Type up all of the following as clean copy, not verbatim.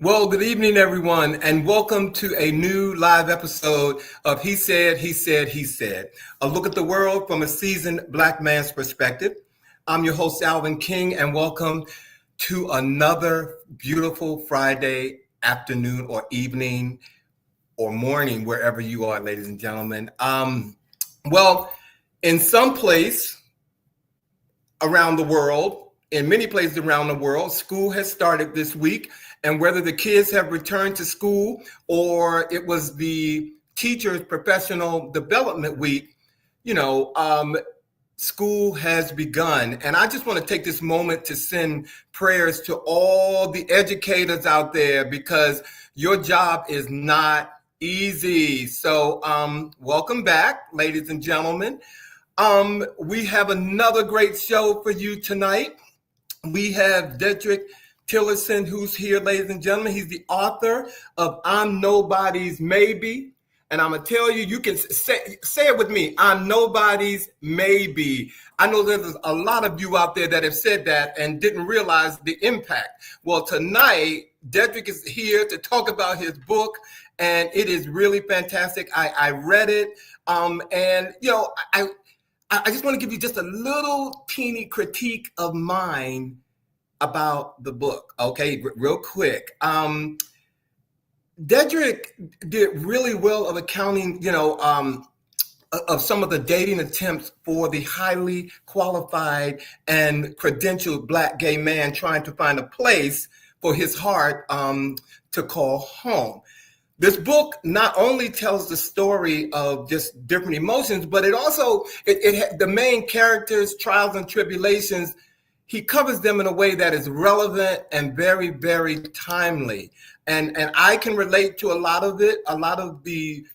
Well, good evening, everyone, and welcome to a new live episode of He Said, He Said, He Said, a look at the world from a seasoned Black man's perspective. I'm your host, Alvin King, and welcome to another beautiful Friday afternoon or evening or morning, wherever you are, ladies and gentlemen. Well, in some place around the world, in many places around the world, school has started this week. And whether the kids have returned to school or it was the teacher's professional development week, school has begun. And I just want to take this moment to send prayers to all the educators out there because your job is not easy. So welcome back, ladies and gentlemen. We have another great show for you tonight. We have Dedrick Tillerson, who's here, ladies and gentlemen. He's the author of I'm Nobody's Maybe. And I'm going to tell you, you can say it with me. I'm nobody's maybe. I know there's a lot of you out there that have said that and didn't realize the impact. Well, tonight, Dedrick is here to talk about his book, and it is really fantastic. I read it, and, I just want to give you just a little teeny critique of mine about the book, okay, real quick. Dedrick did really well of accounting, of some of the dating attempts for the highly qualified and credentialed Black gay man trying to find a place for his heart to call home. This book not only tells the story of just different emotions, but it also, the main characters' trials and tribulations, he covers them in a way that is relevant and very, very timely. And I can relate to a lot of it, a lot of the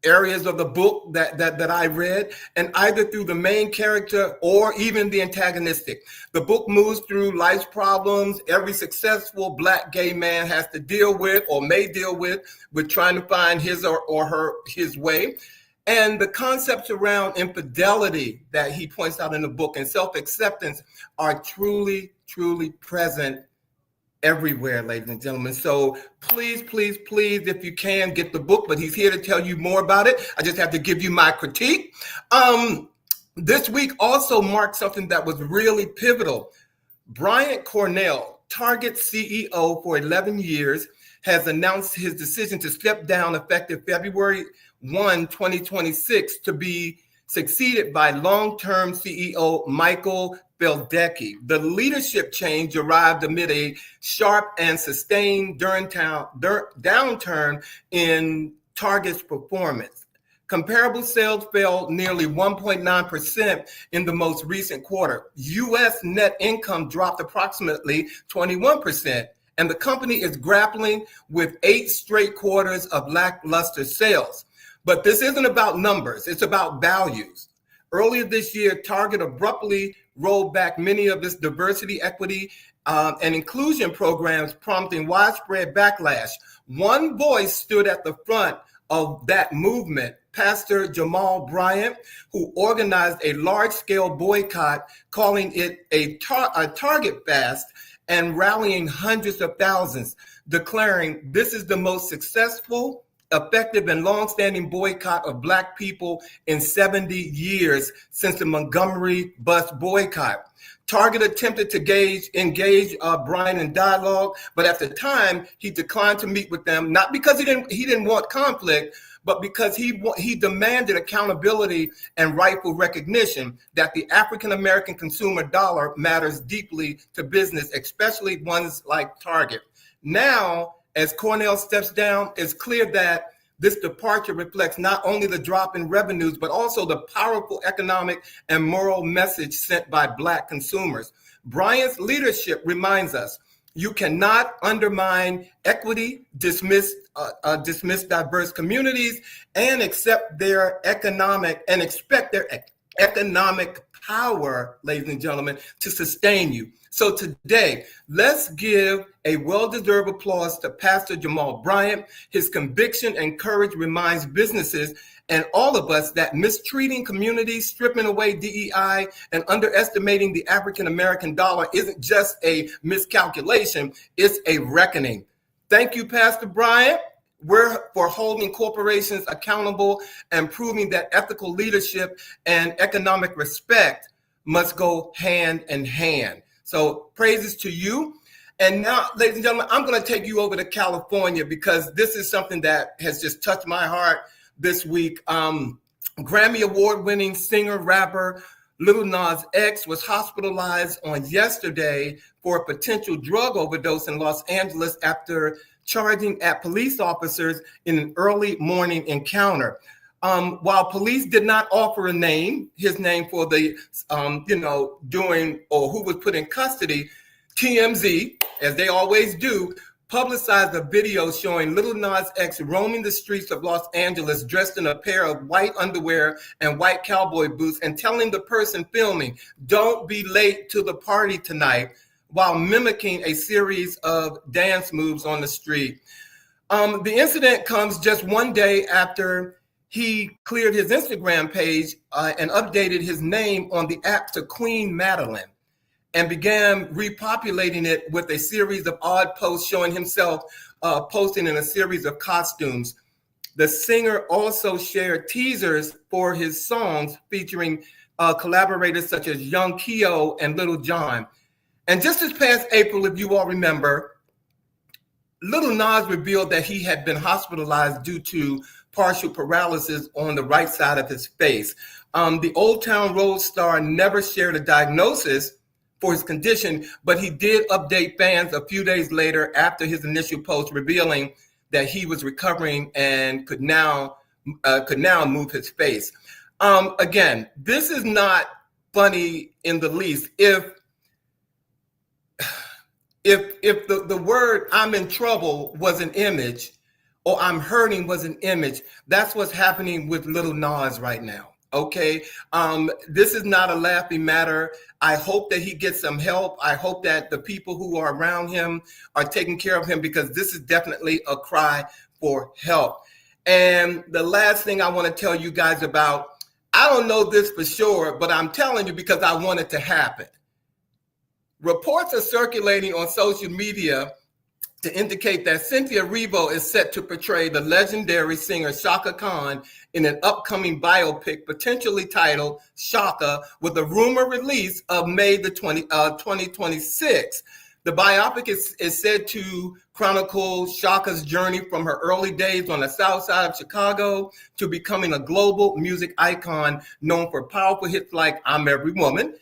areas of the book that I read, and either through the main character or even the antagonistic. The book moves through life's problems every successful Black gay man has to deal with or may deal with trying to find his or his way. And the concepts around infidelity that he points out in the book and self-acceptance are truly, truly present everywhere, ladies and gentlemen. So please, please, please, if you can, get the book, but he's here to tell you more about it. I just have to give you my critique. This week also marked something that was really pivotal. Brian Cornell, Target CEO for 11 years, has announced his decision to step down effective February 1, 2026, to be succeeded by long-term CEO Michael Beldecki. The leadership change arrived amid a sharp and sustained downturn in Target's performance. Comparable sales fell nearly 1.9% in the most recent quarter. U.S. net income dropped approximately 21%, and the company is grappling with 8 straight quarters of lackluster sales. But this isn't about numbers, it's about values. Earlier this year, Target abruptly rolled back many of its diversity, equity, and inclusion programs, prompting widespread backlash. One voice stood at the front of that movement, Pastor Jamal Bryant, who organized a large-scale boycott, calling it a Target fast and rallying hundreds of thousands, declaring this is the most successful, effective, and long-standing boycott of Black people in 70 years since the Montgomery bus boycott. Target attempted to engage Brian in dialogue, but at the time he declined to meet with them, not because he didn't want conflict, but because he demanded accountability and rightful recognition that the African-American consumer dollar matters deeply to business, especially ones like Target. Now, as Cornell steps down, it's clear that this departure reflects not only the drop in revenues, but also the powerful economic and moral message sent by Black consumers. Bryant's leadership reminds us you cannot undermine equity, dismiss diverse communities, and expect their economic power, ladies and gentlemen, to sustain you. So today, let's give a well-deserved applause to Pastor Jamal Bryant. His conviction and courage reminds businesses and all of us that mistreating communities, stripping away DEI, and underestimating the African-American dollar isn't just a miscalculation, it's a reckoning. Thank you, Pastor Bryant. We're for holding corporations accountable and proving that ethical leadership and economic respect must go hand in hand. So praises to you. And now, ladies and gentlemen, I'm going to take you over to California because this is something that has just touched my heart this week. Grammy award-winning singer, rapper Lil Nas X was hospitalized on yesterday for a potential drug overdose in Los Angeles after charging at police officers in an early morning encounter. While police did not offer his name for the, doing or who was put in custody, TMZ, as they always do, publicized a video showing Lil Nas X roaming the streets of Los Angeles dressed in a pair of white underwear and white cowboy boots and telling the person filming, "Don't be late to the party tonight," while mimicking a series of dance moves on the street. The incident comes just one day after he cleared his Instagram page and updated his name on the app to Queen Madeline and began repopulating it with a series of odd posts showing himself posting in a series of costumes. The singer also shared teasers for his songs featuring collaborators such as Young Keo and Little John. And just this past April, if you all remember, Lil Nas revealed that he had been hospitalized due to partial paralysis on the right side of his face. The Old Town Road star never shared a diagnosis for his condition, but he did update fans a few days later after his initial post revealing that he was recovering and could now move his face. Again, this is not funny in the least. If the word "I'm in trouble" was an image, or "I'm hurting" was an image, that's what's happening with Lil Nas right now. Okay, this is not a laughing matter. I hope that he gets some help. I hope that the people who are around him are taking care of him, because this is definitely a cry for help. And the last thing I want to tell you guys about, I don't know this for sure, but I'm telling you because I want it to happen. Reports are circulating on social media to indicate that Cynthia Erivo is set to portray the legendary singer Chaka Khan in an upcoming biopic potentially titled Chaka, with a rumor release of May 2026. The biopic is said to chronicle Chaka's journey from her early days on the south side of Chicago to becoming a global music icon known for powerful hits like "I'm Every Woman."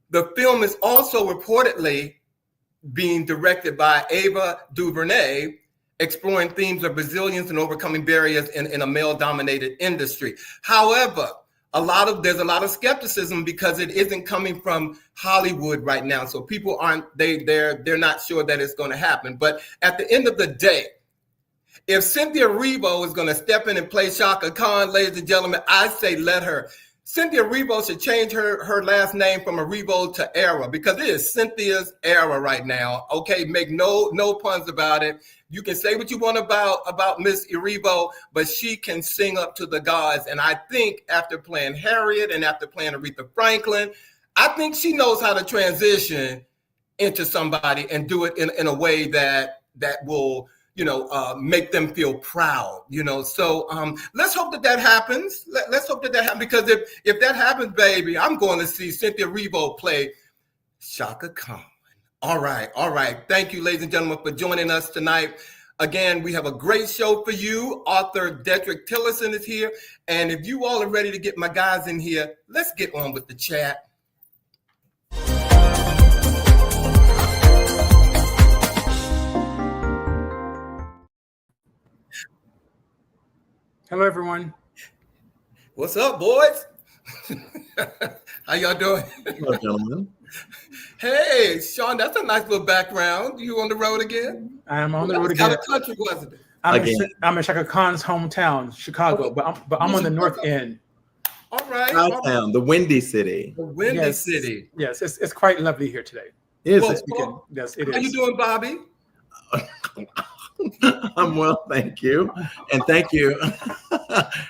The film is also reportedly being directed by Ava DuVernay, exploring themes of resilience and overcoming barriers in a male-dominated industry. However, there's a lot of skepticism because it isn't coming from Hollywood right now. So people they're not sure that it's going to happen. But at the end of the day, if Cynthia Erivo is going to step in and play Chaka Khan, ladies and gentlemen, I say let her. Cynthia Erivo should change her last name from Erivo to Era, because it is Cynthia's era right now. Okay, make no puns about it. You can say what you want about Miss Erivo, but she can sing up to the gods. And I think after playing Harriet and after playing Aretha Franklin, I think she knows how to transition into somebody and do it in a way that will make them feel proud, So let's hope that happens. Let's hope that happens, because if that happens, baby, I'm going to see Cynthia Erivo play Chaka Khan. All right. Thank you, ladies and gentlemen, for joining us tonight. Again, we have a great show for you. Author Dedrick Tillerson is here. And if you all are ready to get my guys in here, let's get on with the chat. Hello, everyone. What's up, boys? How y'all doing? Hello, gentlemen. Hey, Sean, that's a nice little background. You on the road again? I'm on the road again. What country was it? I'm in Chaka Khan's hometown, Chicago, but I'm on the north end. All right. Chi-town, the Windy City. The Windy City. Yes, it's quite lovely here today. Is Well, it? Yes, it is. How you doing, Bobby? I'm well, thank you. And thank you.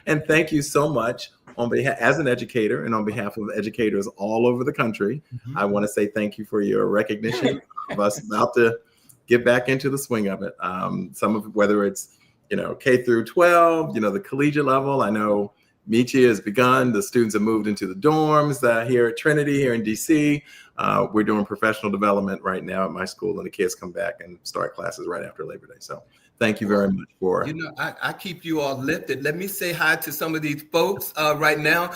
And thank you so much on behalf, as an educator and on behalf of educators all over the country. I want to say thank you for your recognition of us about to get back into the swing of it. Some of it, whether it's, K through 12, the collegiate level. I know Michi has begun. The students have moved into the dorms here at Trinity, here in DC. We're doing professional development right now at my school, and the kids come back and start classes right after Labor Day. So thank you very much for. I keep you all lifted. Let me say hi to some of these folks right now.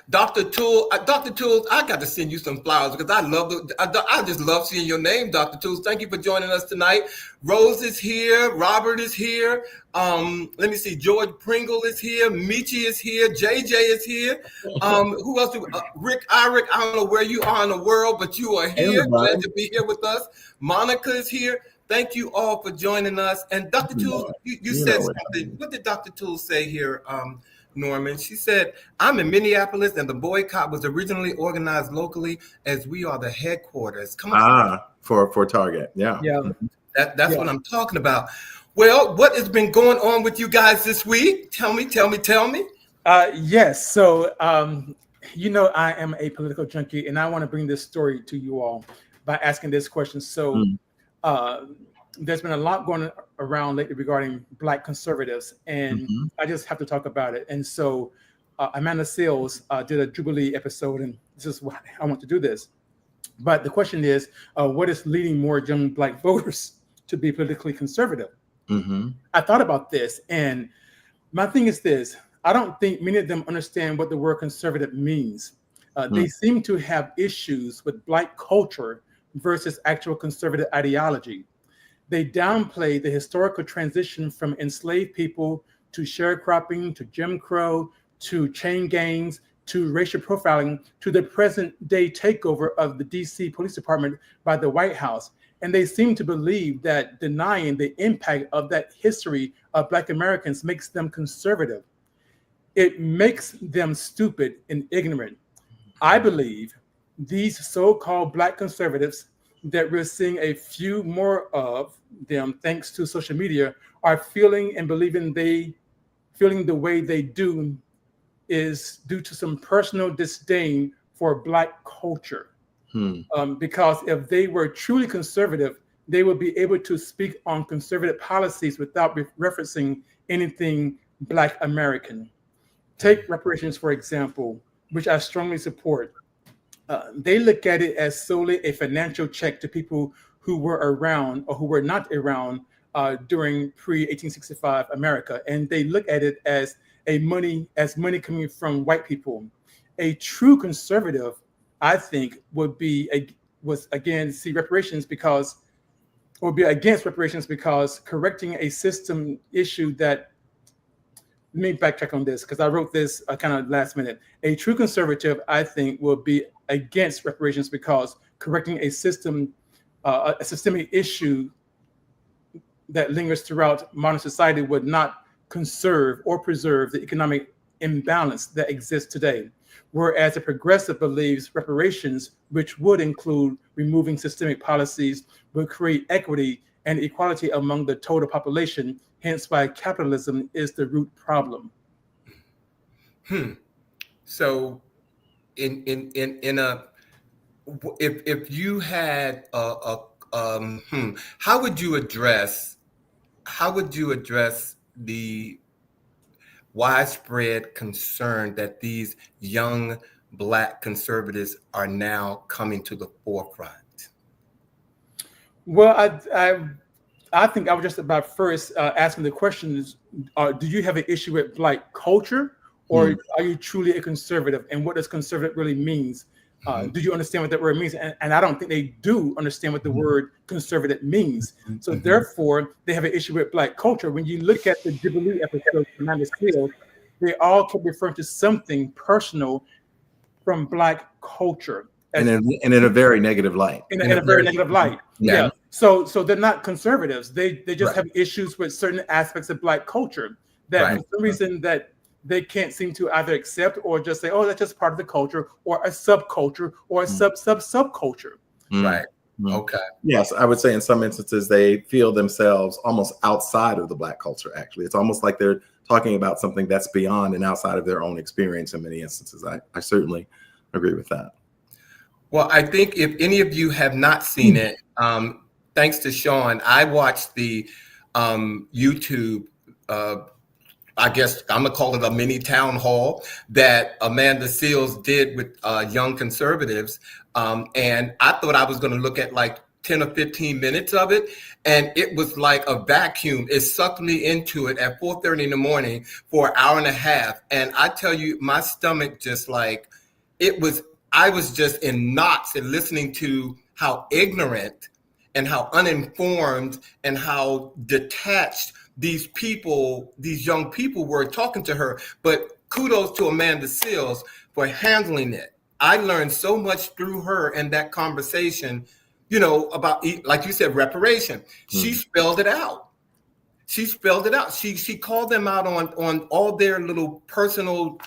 Dr. Toole, I got to send you some flowers because I just love seeing your name, Dr. Toole. Thank you for joining us tonight. Rose is here. Robert is here. Let me see. George Pringle is here. Michi is here. JJ is here. Who else? Rick Irick. I don't know where you are in the world, but you are here. Glad to be here with us. Monica is here. Thank you all for joining us. And Dr. Toole, you said something. What did Dr. Toole say here, Norman? She said, I'm in Minneapolis, and the boycott was originally organized locally as we are the headquarters. Come on. For Target. Yeah. That's what I'm talking about. Well, what has been going on with you guys this week? Tell me. Yes. So, I am a political junkie, and I want to bring this story to you all by asking this question. So, there's been a lot going around lately regarding Black conservatives, and I just have to talk about it. And so, Amanda Seales did a Jubilee episode, and this is why I want to do this. But the question is, what is leading more young Black voters to be politically conservative? I thought about this, and my thing is this. I don't think many of them understand what the word conservative means. They seem to have issues with Black culture versus actual conservative ideology. They downplay the historical transition from enslaved people to sharecropping, to Jim Crow, to chain gangs, to racial profiling, to the present day takeover of the DC Police Department by the White House. And they seem to believe that denying the impact of that history of Black Americans makes them conservative. It makes them stupid and ignorant. I believe these so-called Black conservatives that we're seeing a few more of them thanks to social media are feeling and believing feeling the way they do is due to some personal disdain for Black culture. Because if they were truly conservative, they would be able to speak on conservative policies without referencing anything Black American. Take reparations, for example, which I strongly support. They look at it as solely a financial check to people who were around or who were not around during pre-1865 America. And they look at it as money coming from white people. A true conservative, I think, would be against reparations because correcting a system issue that. Let me backtrack on this because I wrote this kind of last minute. A true conservative, I think, will be against reparations because correcting a systemic issue that lingers throughout modern society would not conserve or preserve the economic imbalance that exists today. Whereas a progressive believes reparations, which would include removing systemic policies, will create equity and equality among the total population, hence why capitalism is the root problem. So if you had how would you address the widespread concern that these young Black conservatives are now coming to the forefront? Well, I think I was just about first asking the question is, do you have an issue with Black culture, or are you truly a conservative? And what does conservative really means? Do you understand what that word means? And I don't think they do understand what the word conservative means. So therefore, they have an issue with Black culture. When you look at the Jubilee episode from Amanda Seales, they all kept referring to something personal from Black culture. And in a very negative light. In a very negative light. Yeah. So they're not conservatives. They just have issues with certain aspects of Black culture that for some reason that they can't seem to either accept or just say, oh, that's just part of the culture, or a subculture, or a subculture. Right. Mm. Okay. Yes, I would say in some instances they feel themselves almost outside of the Black culture. Actually, it's almost like they're talking about something that's beyond and outside of their own experience in many instances. I certainly agree with that. Well, I think if any of you have not seen it, thanks to Sean, I watched the YouTube, I guess I'm gonna call it a mini town hall that Amanda Seales did with young conservatives. And I thought I was gonna look at like 10 or 15 minutes of it. And it was like a vacuum. It sucked me into it at 4:30 in the morning for an hour and a half. And I tell you, my stomach just like, I was just in knots and listening to how ignorant and how uninformed and how detached these young people were talking to her. But kudos to Amanda Seales for handling it. I learned so much through her and that conversation, about, like you said, reparation. She spelled it out. She called them out on all their little personal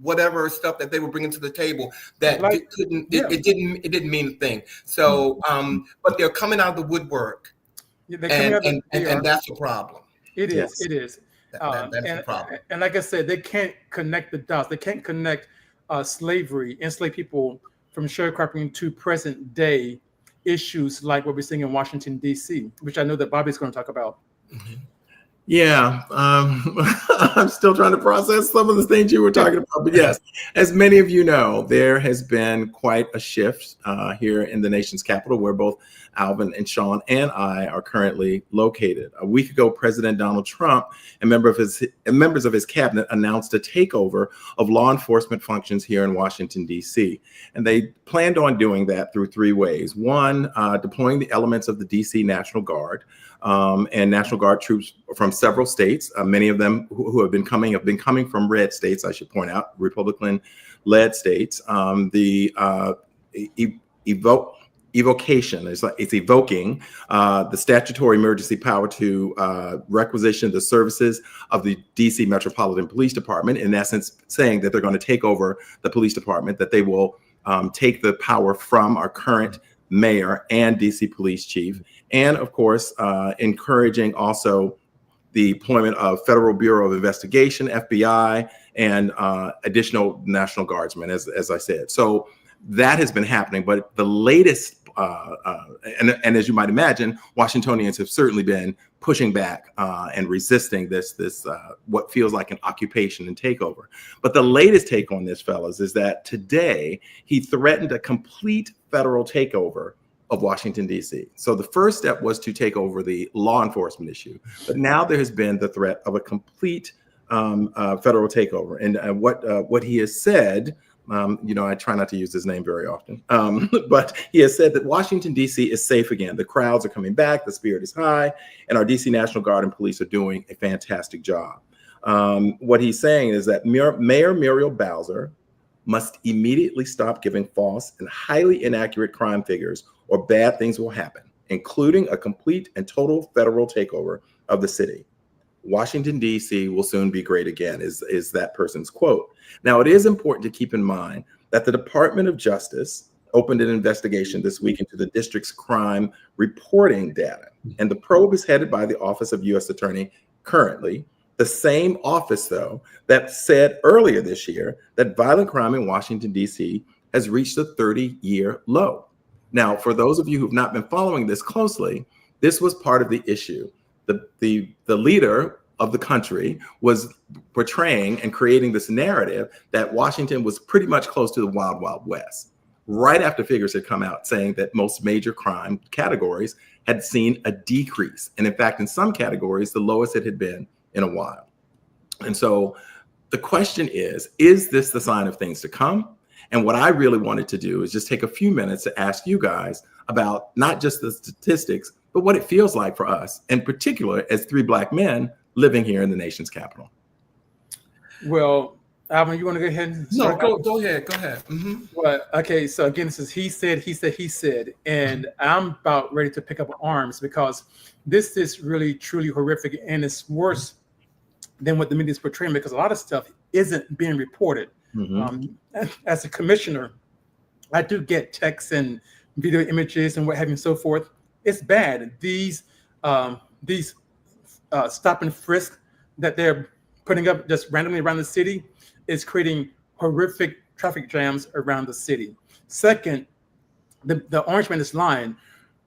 whatever stuff that they were bringing to the table that it didn't mean a thing. So, but they're coming out of the woodwork, and that's a problem. It is. Yes. It is. That's the problem. And like I said, they can't connect the dots. They can't connect slavery, enslaved people, from sharecropping to present day issues like what we're seeing in Washington, D.C., which I know that Bobby's going to talk about. Mm-hmm. Yeah, I'm still trying to process some of the things you were talking about. But yes, as many of you know, there has been quite a shift here in the nation's capital, where both Alvin and Sean and I are currently located. A week ago, President Donald Trump and members of his cabinet announced a takeover of law enforcement functions here in Washington, D.C. And they planned on doing that through three ways. One, deploying the elements of the D.C. National Guard and National Guard troops from several states. Many of them who have been coming from red states, I should point out, Republican-led states. Evocation it's evoking the statutory emergency power to requisition the services of the DC Metropolitan Police Department, in essence saying that they're going to take over the police department, that they will take the power from our current mayor and DC police chief, and of course encouraging also the deployment of Federal Bureau of Investigation, FBI, and additional National Guardsmen, as I said. So that has been happening, but the latest, and as you might imagine, Washingtonians have certainly been pushing back and resisting this what feels like an occupation and takeover. But the latest take on this, fellas, is that today he threatened a complete federal takeover of Washington, D.C. So the first step was to take over the law enforcement issue, but now there has been the threat of a complete federal takeover. And what he has said, I try not to use his name very often, but he has said that Washington, D.C. is safe again. The crowds are coming back, the spirit is high, and our D.C. National Guard and police are doing a fantastic job. What he's saying is that Mayor Muriel Bowser must immediately stop giving false and highly inaccurate crime figures, or bad things will happen, including a complete and total federal takeover of the city. Washington, D.C. will soon be great again, is that person's quote. Now, it is important to keep in mind that the Department of Justice opened an investigation this week into the district's crime reporting data. And the probe is headed by the Office of U.S. Attorney currently, the same office, though, that said earlier this year that violent crime in Washington, D.C. has reached a 30-year low. Now, for those of you who've not been following this closely, this was part of the issue. The leader of the country was portraying and creating this narrative that Washington was pretty much close to the Wild Wild West, right after figures had come out saying that most major crime categories had seen a decrease. And in fact, in some categories, the lowest it had been in a while. And so the question is this the sign of things to come? And what I really wanted to do is just take a few minutes to ask you guys about not just the statistics, but what it feels like for us, in particular, as three Black men living here in the nation's capital. Well, Alvin, you want to go ahead? And no, go ahead. Mm-hmm. Well, okay. So again, this is he said, and I'm about ready to pick up arms because this is really, truly horrific, and it's worse than what the media is portraying, because a lot of stuff isn't being reported. As a commissioner, I do get texts and video images and what have you and so forth. It's bad. These stop and frisk that they're putting up just randomly around the city is creating horrific traffic jams around the city. Second, the Orange Man is lying.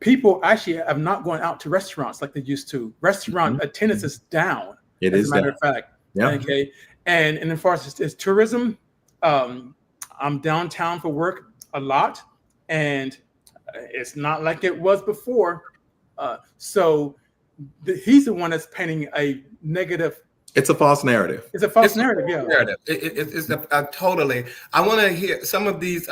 People actually have not gone out to restaurants like they used to. Restaurant attendance is down. It as is a matter down. of fact. Yeah. Okay. And as far as tourism, I'm downtown for work a lot, and it's not like it was before. So he's the one that's painting a negative. It's a false narrative. It's a false narrative. Yeah. Narrative. It's totally. I want to hear some of these.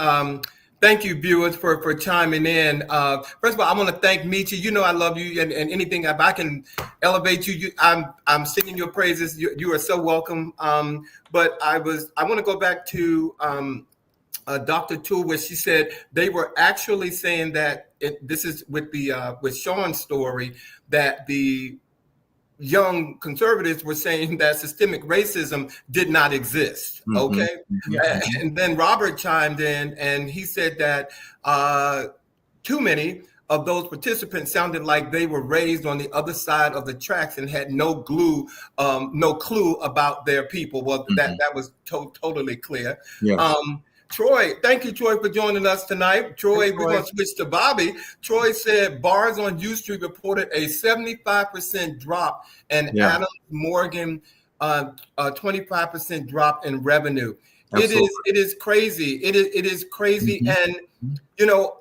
Thank you, viewers, for chiming in. First of all, I want to thank Michi. You know I love you, and anything if I can elevate you, I'm singing your praises. You are so welcome. But I want to go back to Dr. Toole, where she said they were actually saying that this is with Sean's story, that the young conservatives were saying that systemic racism did not exist. Okay. And then Robert chimed in and he said that too many of those participants sounded like they were raised on the other side of the tracks and had no clue about their people. Well, that was totally clear. Yeah. Troy, thank you, Troy, for joining us tonight. Troy, we're going to switch to Bobby. Troy said bars on U Street reported a 75% drop and Adams Morgan 25% drop in revenue. Absolutely. It is crazy. It is crazy. And, you know,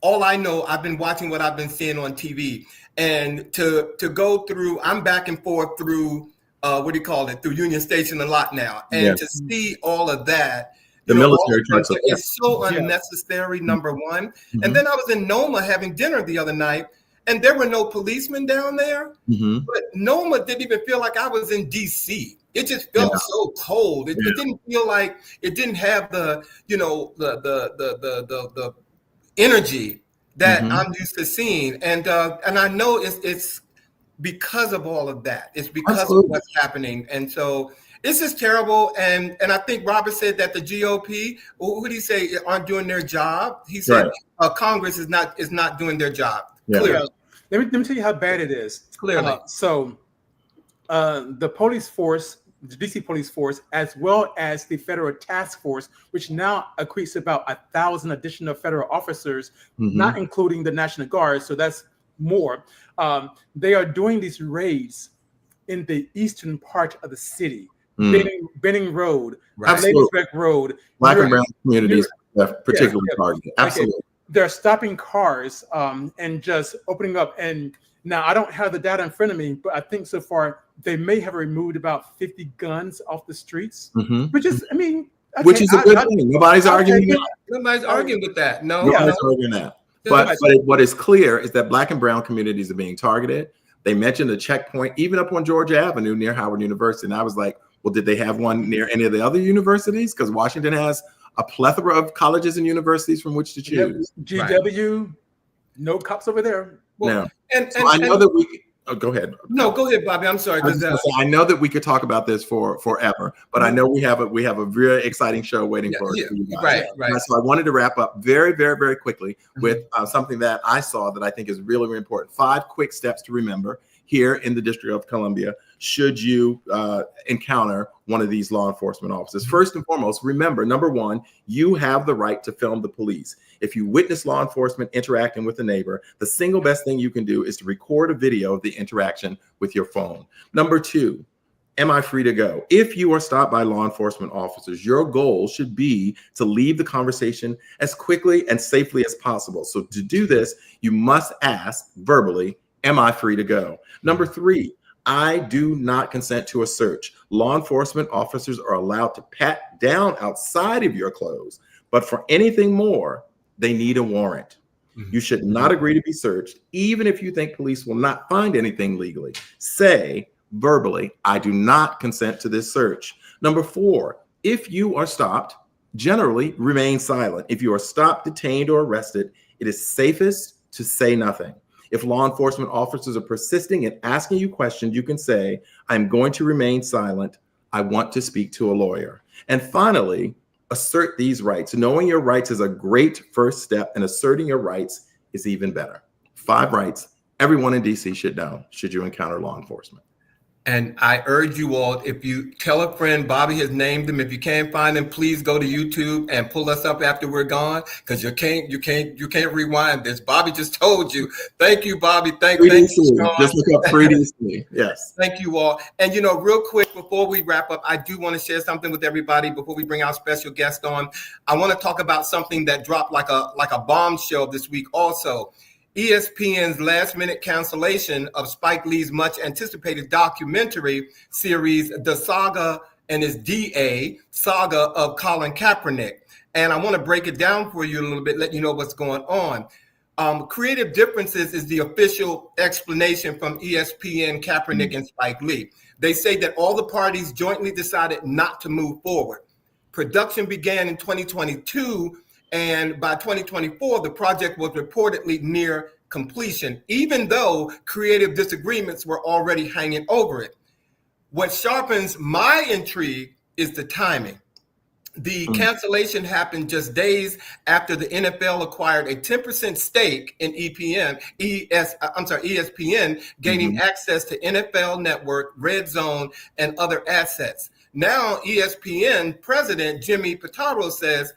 all I know, I've been watching what I've been seeing on TV. And to go through, I'm back and forth through through Union Station a lot now. And to see all of that, the military it's so unnecessary, number one. And then I was in Noma having dinner the other night, and there were no policemen down there. But Noma didn't even feel like I was in DC. It just felt so cold. It didn't feel like it didn't have the energy that I'm used to seeing. And I know it's because of all of that. It's because of what's happening. And so this is terrible. And I think Robert said that the GOP, who did he say, aren't doing their job? He said Congress is not doing their job. Yeah. Clearly. Let me tell you how bad it is. Clearly. The police force, the DC police force, as well as the federal task force, which now accretes about 1,000 additional federal officers, not including the National Guard. So that's more. They are doing these raids in the eastern part of the city, Benning Road, Ladiesbeck Road. Black and brown communities particularly targeted. Absolutely. Okay. They're stopping cars and just opening up. And now I don't have the data in front of me, but I think so far they may have removed about 50 guns off the streets, which is, I mean, which is a good thing. Nobody's arguing that. Nobody's arguing with that. Nobody's arguing that. But what is clear is that Black and brown communities are being targeted. They mentioned a checkpoint even up on Georgia Avenue near Howard University. And I was like, well, did they have one near any of the other universities? Because Washington has a plethora of colleges and universities from which to choose. GW, no cops over there. Well, no. So I know that we. Oh, go ahead. No, go ahead, Bobby. I'm sorry. I know that we could talk about this for forever, but I know we have a very exciting show waiting for you guys. Right. So I wanted to wrap up very, very, very quickly with something that I saw that I think is really, really important. 5 quick steps to remember here in the District of Columbia should you encounter one of these law enforcement officers. First and foremost, remember, number 1, you have the right to film the police. If you witness law enforcement interacting with a neighbor, the single best thing you can do is to record a video of the interaction with your phone. Number 2, am I free to go? If you are stopped by law enforcement officers, your goal should be to leave the conversation as quickly and safely as possible. So to do this, you must ask verbally, am I free to go? Number 3, I do not consent to a search. Law enforcement officers are allowed to pat down outside of your clothes, but for anything more, they need a warrant. You should not agree to be searched, even if you think police will not find anything legally. Say verbally, I do not consent to this search. Number 4, if you are stopped, generally remain silent. If you are stopped, detained, or arrested, it is safest to say nothing. If law enforcement officers are persisting in asking you questions, you can say, I'm going to remain silent. I want to speak to a lawyer. And finally, assert these rights. Knowing your rights is a great first step, and asserting your rights is even better. 5 rights everyone in DC should know should you encounter law enforcement. And I urge you all, if you tell a friend, Bobby has named them. If you can't find them, please go to YouTube and pull us up after we're gone, because you can't rewind this. Bobby just told you. Thank you, Bobby. Thank you. Just look up 3DC. Yes. Thank you all. And real quick before we wrap up, I do want to share something with everybody before we bring our special guest on. I want to talk about something that dropped like a bombshell this week also. ESPN's last-minute cancellation of Spike Lee's much-anticipated documentary series, The Saga and his DA Saga of Colin Kaepernick. And I want to break it down for you a little bit, let you know what's going on. Creative Differences is the official explanation from ESPN, Kaepernick, and Spike Lee. They say that all the parties jointly decided not to move forward. Production began in 2022, and by 2024, the project was reportedly near completion, even though creative disagreements were already hanging over it. What sharpens my intrigue is the timing. The cancellation happened just days after the NFL acquired a 10% stake in ESPN, gaining access to NFL Network, Red Zone, and other assets. Now, ESPN president Jimmy Pitaro says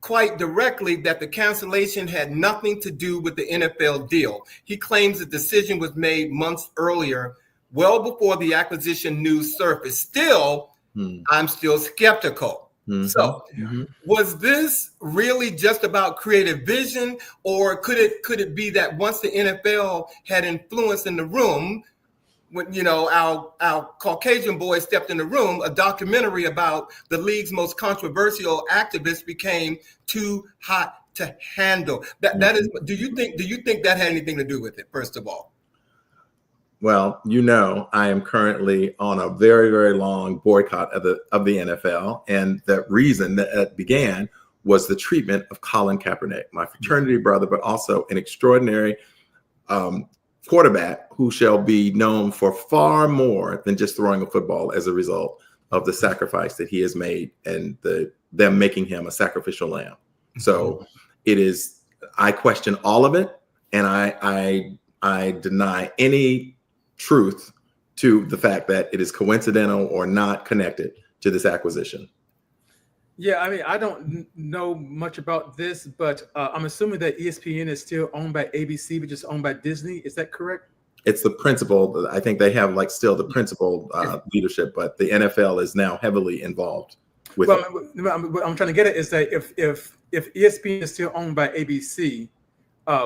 quite directly that the cancellation had nothing to do with the NFL deal. He claims the decision was made months earlier, well before the acquisition news surfaced. Still, I'm still skeptical. So, was this really just about creative vision, or could it be that once the NFL had influence in the room, when our Caucasian boy stepped in the room, a documentary about the league's most controversial activists became too hot to handle? That is. Do you think that had anything to do with it? First of all. Well, I am currently on a very, very long boycott of the NFL, and the reason that began was the treatment of Colin Kaepernick, my fraternity brother, but also an extraordinary quarterback who shall be known for far more than just throwing a football as a result of the sacrifice that he has made and them making him a sacrificial lamb. So I question all of it, and I deny any truth to the fact that it is coincidental or not connected to this acquisition. Yeah, I mean, I don't know much about this, but I'm assuming that ESPN is still owned by ABC, but just owned by Disney. Is that correct? It's the principal. I think they have still the principal leadership, but the NFL is now heavily involved with it. What I'm trying to get at is that if ESPN is still owned by ABC,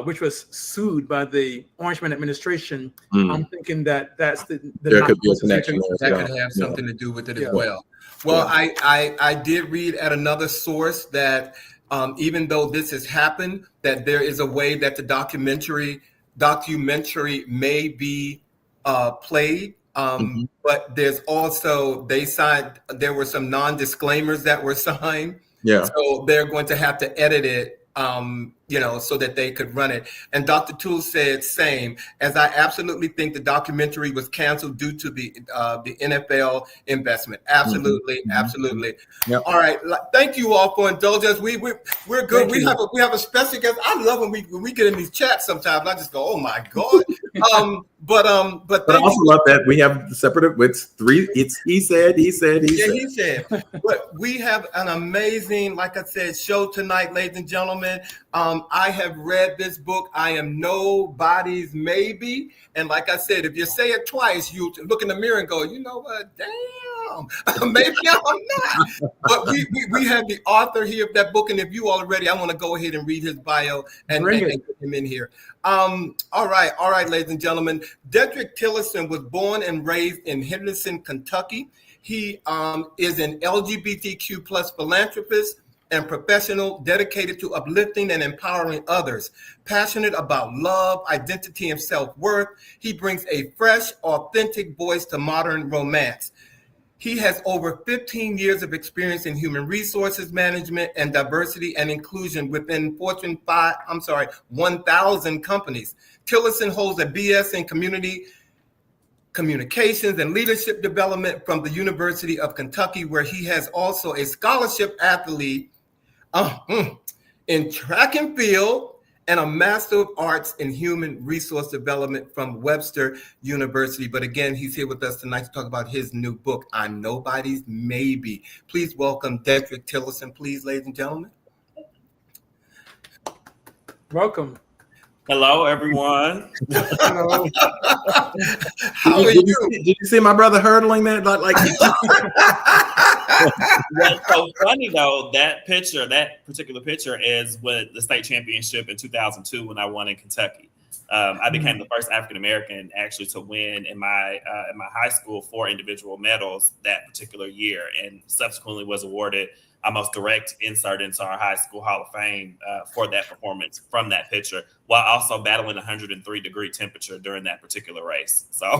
which was sued by the Orangeman administration, I'm thinking that that's the there could be a connection. That could have something to do with it as well. Well, I did read at another source that even though this has happened, that there is a way that the documentary may be played. But there's also, there were some non-disclaimers that were signed. Yeah. So they're going to have to edit it, so that they could run it. And Dr. Toole said, same, as I absolutely think the documentary was canceled due to the NFL investment. Absolutely. Absolutely. Yep. All right. Thank you all for indulging us. We're good. We have a special guest. I love when we get in these chats sometimes. I just go, oh my God. But I also love that we have separate with three. It's he said. He said. But we have an amazing, like I said, show tonight, ladies and gentlemen. I have read this book. I am nobody's maybe. And like I said, if you say it twice, you look in the mirror and go, you know what? Damn, maybe I'm not. But we have the author here of that book. And if you all are ready, I want to go ahead and read his bio and get him in here. All right, ladies and gentlemen. Dedrick Tillerson was born and raised in Henderson, Kentucky. He is an LGBTQ plus philanthropist and professional dedicated to uplifting and empowering others. Passionate about love, identity, and self-worth, he brings a fresh, authentic voice to modern romance. He has over 15 years of experience in human resources management and diversity and inclusion within Fortune 1000 companies. Tillerson holds a BS in community communications and leadership development from the University of Kentucky, where he has also a scholarship athlete in track and field and a Master of Arts in Human Resource Development from Webster University. But again, he's here with us tonight to talk about his new book, I'm Nobody's Maybe. Please welcome Dedrick Tillerson, please, ladies and gentlemen. Welcome. Hello, everyone. Hello. How are you? Did you see my brother hurdling that? Like What's so funny though, that particular picture is with the state championship in 2002 when I won in Kentucky. I became the first African American actually to win in my high school 4 individual medals that particular year, and subsequently was awarded almost direct insert into our high school Hall of Fame for that performance from that picture, while also battling 103-degree temperature during that particular race. So,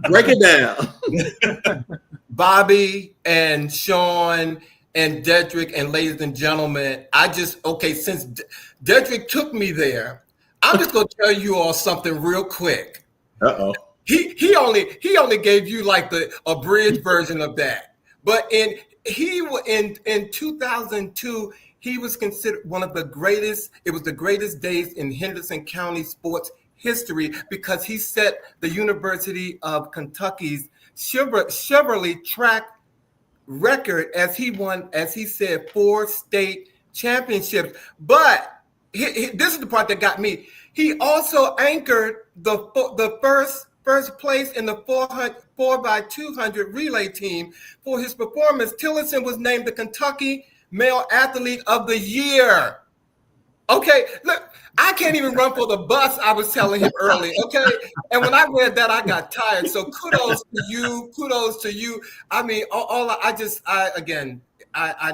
break it down. Bobby and Sean and Dedrick and ladies and gentlemen, since Dedrick took me there, I'm just gonna tell you all something real quick. Uh-oh. He only gave you like the abridged version of that. But in 2002, he was considered one of the greatest. It was the greatest days in Henderson County sports history because he set the University of Kentucky's Chevrolet track record as he won, as he said, 4 state championships. But this is the part that got me. He also anchored the first place in the 4x200 relay team. For his performance, Tillerson was named the Kentucky Male Athlete of the Year. Okay, look, I can't even run for the bus, I was telling him earlier, okay? And when I read that, I got tired. So kudos to you. I mean, I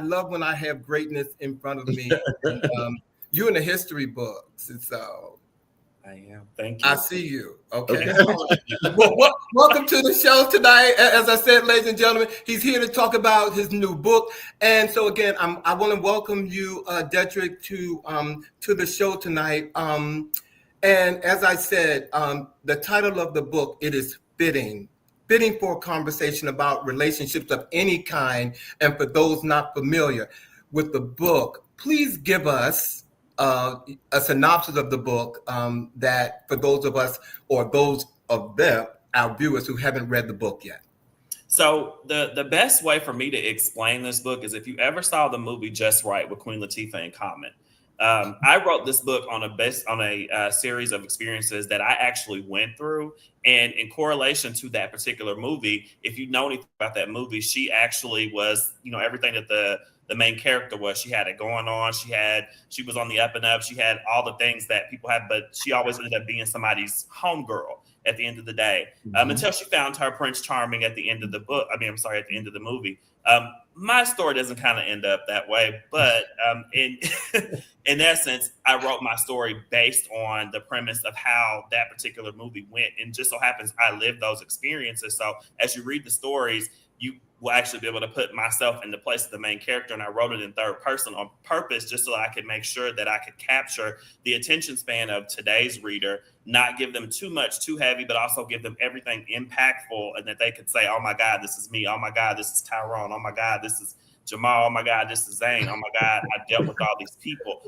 love when I have greatness in front of me. And, you in the history books, and so I am. Thank you. I see you. Okay. Welcome to the show tonight. As I said, ladies and gentlemen, he's here to talk about his new book. And so again, I want to welcome you, Dedrick, to the show tonight. And as I said, the title of the book, it is fitting for a conversation about relationships of any kind. And for those not familiar with the book, please give us a synopsis of the book that for those of us or those of them, our viewers who haven't read the book yet. So the best way for me to explain this book is if you ever saw the movie Just Right with Queen Latifah and Common. I wrote this book on a series of experiences that I actually went through. And in correlation to that particular movie, if you know anything about that movie, she actually was, everything that the main character was. She had it going on. She was on the up and up. She had all the things that people have, but she always ended up being somebody's homegirl at the end of the day, until she found her Prince Charming at the end of the book. At the end of the movie. My story doesn't kind of end up that way, but in essence, I wrote my story based on the premise of how that particular movie went. And just so happens I lived those experiences. So as you read the stories, you will actually be able to put myself in the place of the main character. And I wrote it in third person on purpose, just so I could make sure that I could capture the attention span of today's reader, not give them too much, too heavy, but also give them everything impactful and that they could say, oh my God, this is me. Oh my God, this is Tyrone. Oh my God, this is Jamal. Oh my God, this is Zane. Oh my God, I dealt with all these people.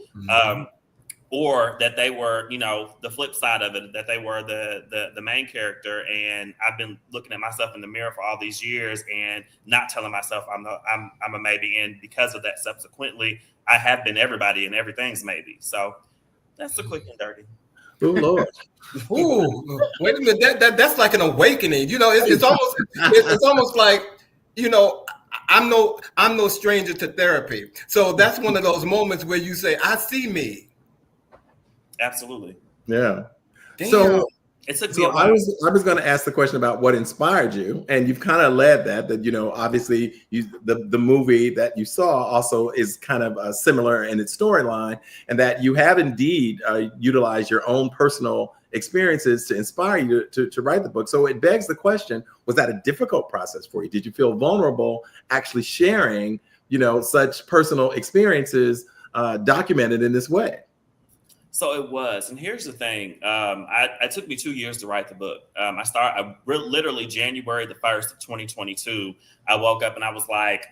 Or that they were, the flip side of it, that they were the main character. And I've been looking at myself in the mirror for all these years and not telling myself I'm a maybe. And because of that, subsequently, I have been everybody and everything's maybe. So that's the quick and dirty. Oh Lord. Ooh, wait a minute. That's like an awakening. It's almost like, I'm no stranger to therapy. So that's one of those moments where you say, I see me. Absolutely. Yeah. Damn. So I was going to ask the question about what inspired you, and you've kind of led that obviously the movie that you saw also is kind of similar in its storyline, and that you have indeed utilized your own personal experiences to inspire you to write the book. So it begs the question, was that a difficult process for you? Did you feel vulnerable actually sharing, such personal experiences documented in this way? So it was, and here's the thing. It took me 2 years to write the book. Literally January the 1st of 2022. I woke up and I was like,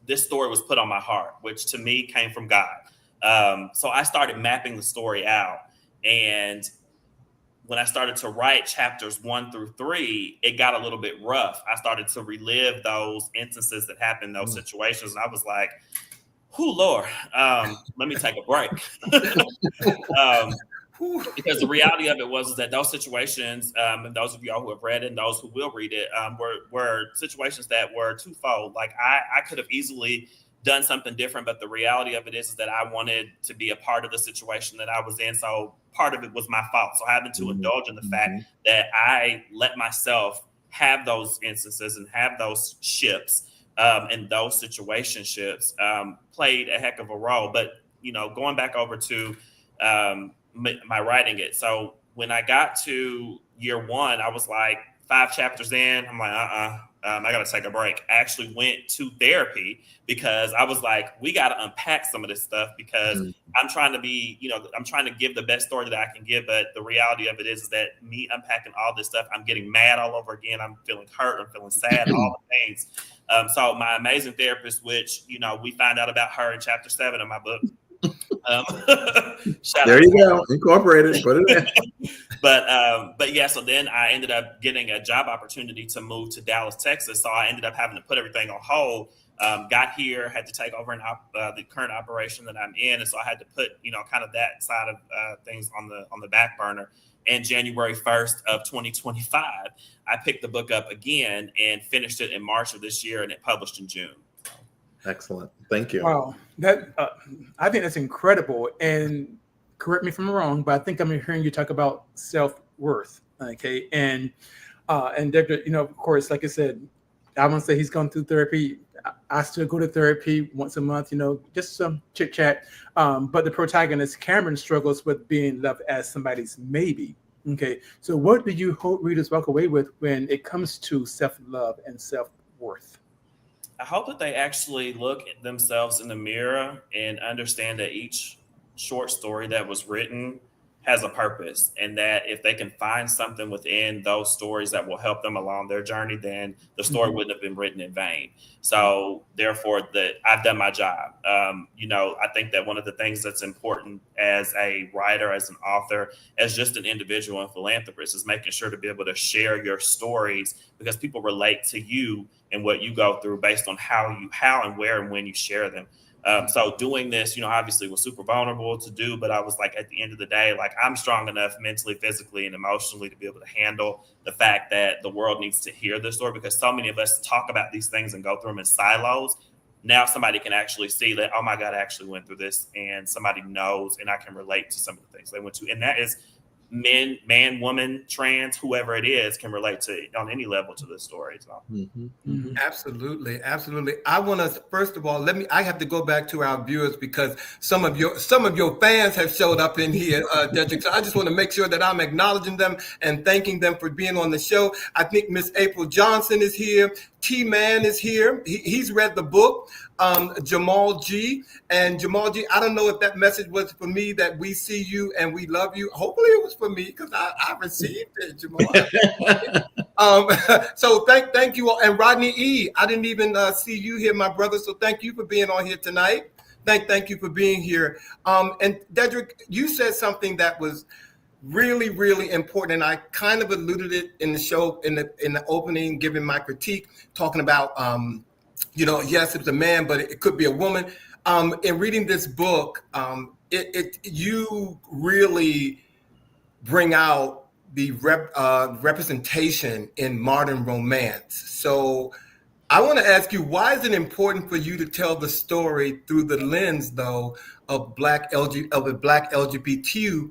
this story was put on my heart, which to me came from God. So I started mapping the story out, and when I started to write chapters 1 through 3, it got a little bit rough. I started to relive those instances that happened, those situations, and I was like, "Whoo, Lord, let me take a break." Because the reality of it was that those situations, and those of y'all who have read it and those who will read it, were situations that were twofold. Like I could have easily done something different, but the reality of it is that I wanted to be a part of the situation that I was in. So part of it was my fault. So having to indulge in the fact that I let myself have those instances and have those ships and those situationships played a heck of a role. But, going back over to my writing it. So when I got to year 1, I was like 5 chapters in, I'm like, I got to take a break. I actually went to therapy because I was like, we got to unpack some of this stuff because I'm trying to I'm trying to give the best story that I can give. But the reality of it is that me unpacking all this stuff, I'm getting mad all over again. I'm feeling hurt. I'm feeling sad, all the things. So my amazing therapist, which, we find out about her in chapter 7 of my book. There you go. Incorporated. Put it in. But yeah, so then I ended up getting a job opportunity to move to Dallas, Texas. So I ended up having to put everything on hold. Got here, had to take over the current operation that I'm in. And so I had to put, kind of that side of things on the back burner. And January 1st of 2025, I picked the book up again and finished it in March of this year, and it published in June. Excellent. Thank you. Wow. I think that's incredible. And correct me if I'm wrong, but I think I'm hearing you talk about self-worth. Okay. And Dedrick, of course, like I said, I won't say he's gone through therapy. I still go to therapy once a month, just some chit chat. But the protagonist, Cameron, struggles with being loved as somebody's maybe. Okay. So what do you hope readers walk away with when it comes to self-love and self-worth? I hope that they actually look at themselves in the mirror and understand that each short story that was written has a purpose, and that if they can find something within those stories that will help them along their journey, then the story wouldn't have been written in vain. So therefore, that I've done my job. I think that one of the things that's important as a writer, as an author, as just an individual and philanthropist is making sure to be able to share your stories, because people relate to you and what you go through based on how and where and when you share them. So doing this, obviously was super vulnerable to do, but I was like, at the end of the day, like I'm strong enough mentally, physically, and emotionally to be able to handle the fact that the world needs to hear this story, because so many of us talk about these things and go through them in silos. Now somebody can actually see that, oh my God, I actually went through this, and somebody knows, and I can relate to some of the things they went to. And that is man, woman, trans, whoever it is can relate to on any level to this story. So. Absolutely. I want to, first of all, I have to go back to our viewers, because some of your fans have showed up in here, Dedrick. So I just want to make sure that I'm acknowledging them and thanking them for being on the show. I think Miss April Johnson is here. T-Man is here. He's read the book. Jamal G. And Jamal G, I don't know if that message was for me, that we see you and we love you. Hopefully it was for me, because I received it, Jamal. So thank you all. And Rodney E., I didn't even see you here, my brother. So thank you for being on here tonight. Thank you for being here. And Dedrick, you said something that was really, really important. And I kind of alluded it in the show, in the opening, giving my critique, talking about, yes, it's a man, but it could be a woman. In reading this book, you really bring out the representation in modern romance. So I want to ask you, why is it important for you to tell the story through the lens, though, of a black LGBTQ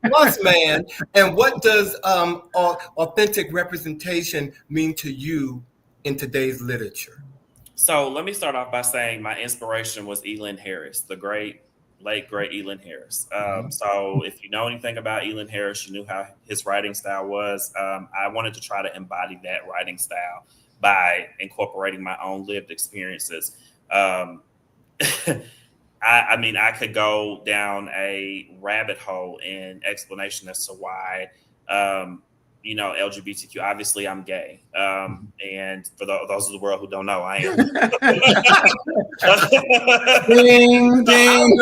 plus man, and what does authentic representation mean to you in today's literature? So let me start off by saying my inspiration was Elin Harris, the late great Elin Harris. So if you know anything about Elin Harris, you knew how his writing style was. I wanted to try to embody that writing style by incorporating my own lived experiences. I mean, I could go down a rabbit hole in explanation as to why, you know, LGBTQ. Obviously, I'm gay, and for those of the world who don't know, I am. Ding, ding.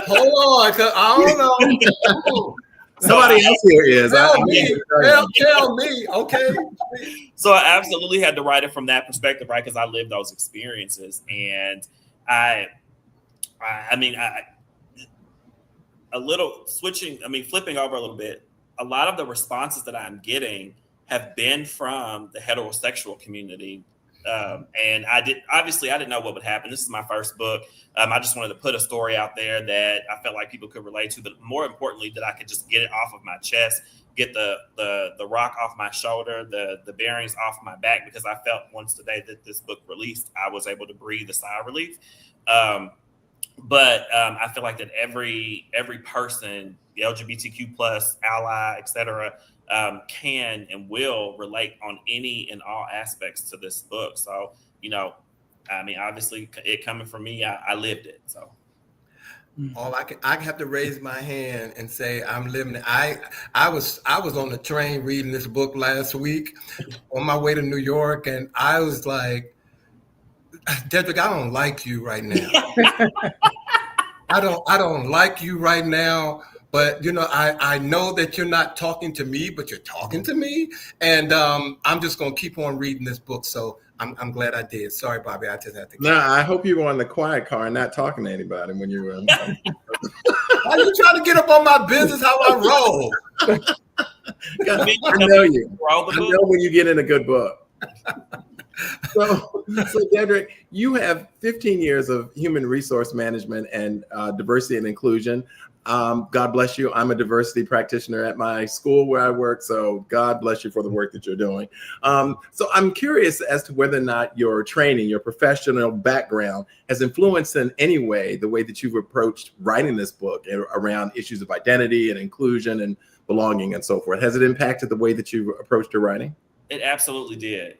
Hold on, cause I don't know. Somebody else here is. Tell me, okay? So I absolutely had to write it from that perspective, right? Because I lived those experiences, and flipping over a little bit, a lot of the responses that I'm getting have been from the heterosexual community. And I didn't know what would happen. This is my first book. I just wanted to put a story out there that I felt like people could relate to, but more importantly, that I could just get it off of my chest, get the rock off my shoulder, the bearings off my back, because I felt once the day that this book released, I was able to breathe a sigh of relief. But I feel like that every person, the LGBTQ plus, ally, etc., can and will relate on any and all aspects to this book. So, you know, I mean, obviously, it coming from me, I lived it. So, I have to raise my hand and say I'm living it. I was on the train reading this book last week on my way to New York, and I was like, Dedrick, I don't like you right now. I don't like you right now. But, you know, I know that you're not talking to me, but you're talking to me. And I'm just going to keep on reading this book. So I'm glad I did. Sorry, Bobby. I just had to. No, I hope you were on the quiet car and not talking to anybody when you were. Why are you trying to get up on my business how I roll? I know you. I know when you get in a good book. So Dedrick, you have 15 years of human resource management and diversity and inclusion. God bless you. I'm a diversity practitioner at my school where I work. So God bless you for the work that you're doing. So I'm curious as to whether or not your training, your professional background has influenced in any way the way that you've approached writing this book around issues of identity and inclusion and belonging and so forth. Has it impacted the way that you've approached your writing? It absolutely did.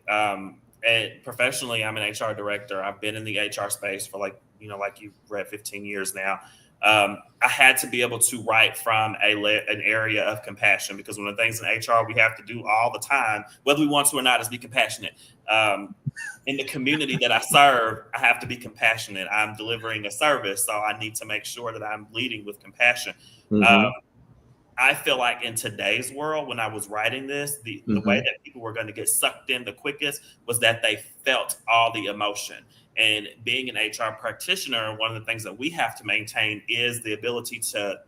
And professionally, I'm an HR director. I've been in the HR space for like you've read 15 years now. I had to be able to write from an area of compassion, because one of the things in HR we have to do all the time, whether we want to or not, is be compassionate. In the community that I serve, I have to be compassionate. I'm delivering a service, so I need to make sure that I'm leading with compassion. Mm-hmm. I feel like in today's world, when I was writing this, the way that people were going to get sucked in the quickest was that they felt all the emotion. And being an HR practitioner, one of the things that we have to maintain is the ability to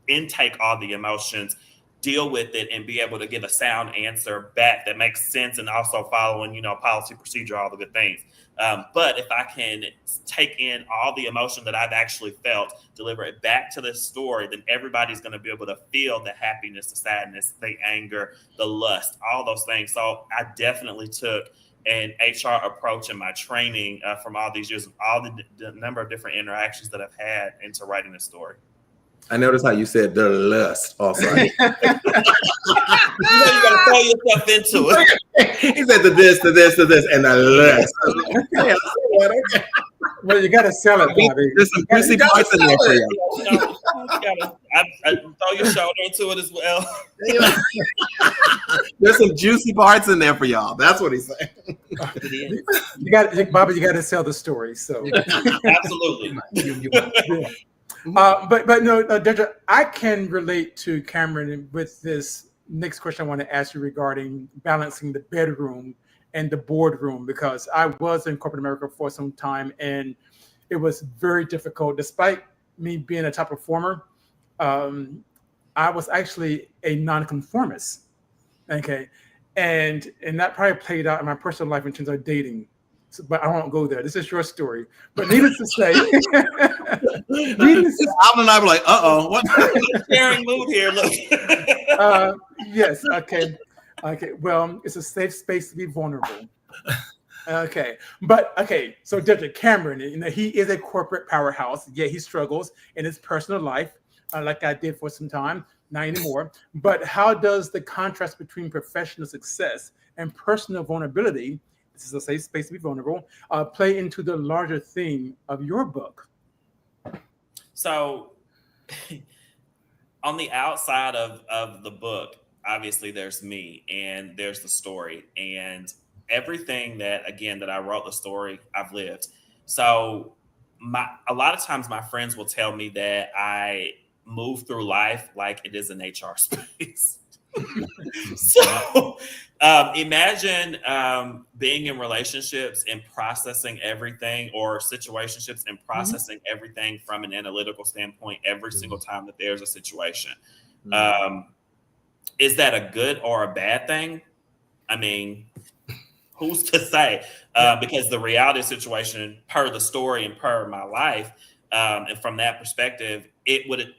intake all the emotions, deal with it, and be able to give a sound answer back that makes sense, and also following, policy, procedure, all the good things. But if I can take in all the emotion that I've actually felt, deliver it back to this story, then everybody's going to be able to feel the happiness, the sadness, the anger, the lust, all those things. So I definitely took an HR approach in my training from all these years, all the number of different interactions that I've had into writing this story. I noticed how you said the lust also. You got to throw yourself into it. He said the this, and the lust. Okay. Well, you got to sell it, Bobby. There's some juicy parts in there for you. I throw your shoulder into it as well. There's some juicy parts in there for y'all. That's what he's saying. Bobby, you got to sell the story. So absolutely. Yeah. But no, Dedrick, I can relate to Cameron with this next question I want to ask you regarding balancing the bedroom and the boardroom, because I was in corporate America for some time and it was very difficult. Despite me being a top performer, I was actually a nonconformist. Okay. And that probably played out in my personal life in terms of dating. So, but I won't go there. This is your story. But needless to say, Alvin and I were like, what sharing mood here? Look. Yes. Okay. Well, it's a safe space to be vulnerable. Okay. But okay. So Dedrick Cameron, he is a corporate powerhouse. Yeah, he struggles in his personal life, like I did for some time. Not anymore. But how does the contrast between professional success and personal vulnerability, this is a safe space to be vulnerable, play into the larger theme of your book? So on the outside of the book, obviously there's me and there's the story and everything that, again, that I wrote the story, I've lived. So a lot of times my friends will tell me that I move through life like it is an HR space. So imagine being in relationships and processing everything, or situationships and processing everything from an analytical standpoint every single time that there's a situation. Is that a good or a bad thing? I mean, who's to say? Because the reality situation, per the story and per my life, and from that perspective, it would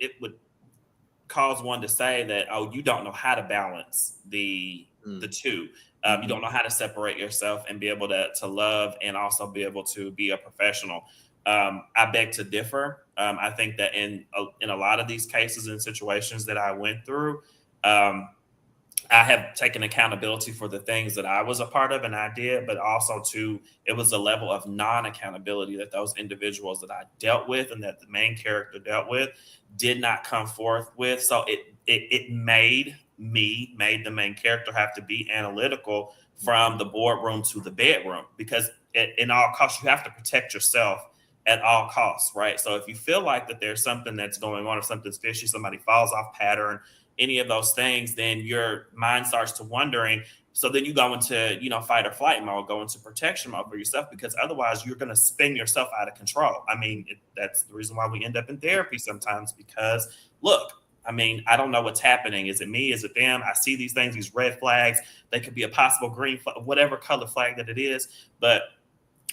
cause one to say that, oh, you don't know how to balance the two. You don't know how to separate yourself and be able to love and also be able to be a professional. I beg to differ. I think that in a lot of these cases and situations that I went through, I have taken accountability for the things that I was a part of and I did, but also too, it was a level of non-accountability that those individuals that I dealt with and that the main character dealt with did not come forth with. So it made the main character have to be analytical from the boardroom to the bedroom, because in all costs, you have to protect yourself at all costs, right? So if you feel like that there's something that's going on, or something's fishy, somebody falls off pattern, any of those things, then your mind starts to wondering. So then you go into, fight or flight mode, go into protection mode for yourself, because otherwise you're going to spin yourself out of control. I mean, that's the reason why we end up in therapy sometimes, because look, I mean, I don't know what's happening. Is it me? Is it them? I see these things, these red flags. They could be a possible green flag, whatever color flag that it is. But